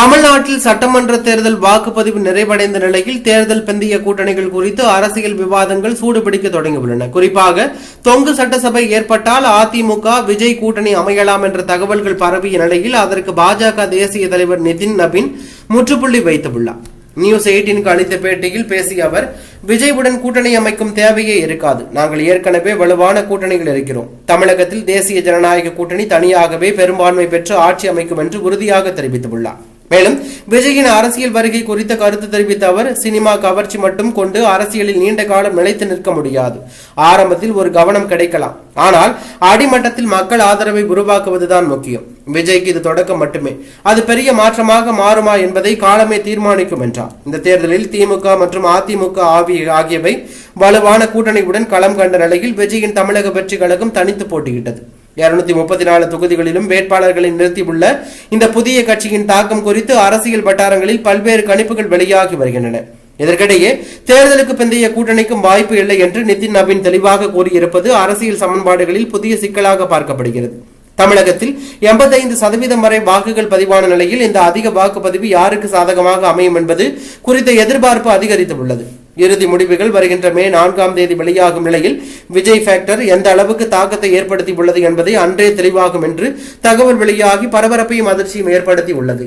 தமிழ்நாட்டில் சட்டமன்ற தேர்தல் வாக்குப்பதிவு நிறைவடைந்த நிலையில் தேர்தல் பிந்தைய கூட்டணிகள் குறித்து அரசியல் விவாதங்கள் சூடுபிடிக்க தொடங்கியுள்ளன. குறிப்பாக தொங்கு சட்டசபை ஏற்பட்டால் அதிமுக விஜய் கூட்டணி அமையலாம் என்ற தகவல்கள் பரவிய நிலையில் அதற்கு பாஜக தேசிய தலைவர் நிதின் நபீன் முற்றுப்புள்ளி வைத்துள்ளார். நியூஸ் 18க்கு அளித்த பேட்டியில் பேசிய அவர், விஜய்வுடன் கூட்டணி அமைக்கும் தேவையே இருக்காது. நாங்கள் ஏற்கனவே வலுவான கூட்டணிகள் இருக்கிறோம். தமிழகத்தில் தேசிய ஜனநாயக கூட்டணி தனியாகவே பெரும்பான்மை பெற்று ஆட்சி அமைக்கும் என்று உறுதியாக தெரிவித்துள்ளார். மேலும் விஜயின் அரசியல் வருகை குறித்த கருத்து தெரிவித்த அவர், சினிமா கவர்ச்சி மட்டும் கொண்டு அரசியலில் நீண்ட காலம் நிலைத்து நிற்க முடியாது. ஆரம்பத்தில் ஒரு கவனம் கிடைக்கலாம், ஆனால் அடிமட்டத்தில் மக்கள் ஆதரவை உருவாக்குவதுதான் முக்கியம். விஜய்க்கு இது தொடக்கம் மட்டுமே, அது பெரிய மாற்றமாக மாறுமா என்பதை காலமே தீர்மானிக்கும் என்றார். இந்த தேர்தலில் திமுக மற்றும் அதிமுக ஆகியவை வலுவான கூட்டணியுடன் களம் கண்ட நிலையில் விஜயின் தமிழக வெற்றி கழகம் தனித்து போட்டியிட்டது. 234 தொகுதிகளிலும் வேட்பாளர்களை நிறுத்தியுள்ள இந்த புதிய கட்சியின் தாக்கம் குறித்து அரசியல் வட்டாரங்களில் பல்வேறு கணிப்புகள் வெளியாகி வருகின்றன. இதற்கிடையே தேர்தலுக்கு பிந்தைய கூட்டணிக்கும் வாய்ப்பு இல்லை என்று நிதின் நபீன் தெளிவாக கூறியிருப்பது அரசியல் சமன்பாடுகளில் புதிய சிக்கலாக பார்க்கப்படுகிறது. தமிழகத்தில் 85% வரை வாக்குகள் பதிவான நிலையில் இந்த அதிக வாக்குப்பதிவு யாருக்கு சாதகமாக அமையும் என்பது குறித்த எதிர்பார்ப்பு அதிகரித்துள்ளது. இறுதி முடிவுகள் வருகின்ற மே 4ஆம் தேதி வெளியாகும் நிலையில் விஜய் ஃபேக்டர் எந்த அளவுக்கு தாக்கத்தை ஏற்படுத்தி உள்ளது என்பதை அன்றே தெளிவாகும் என்று தகவல் வெளியாகி பரபரப்பையும் அதிர்ச்சியும் ஏற்படுத்தி உள்ளது.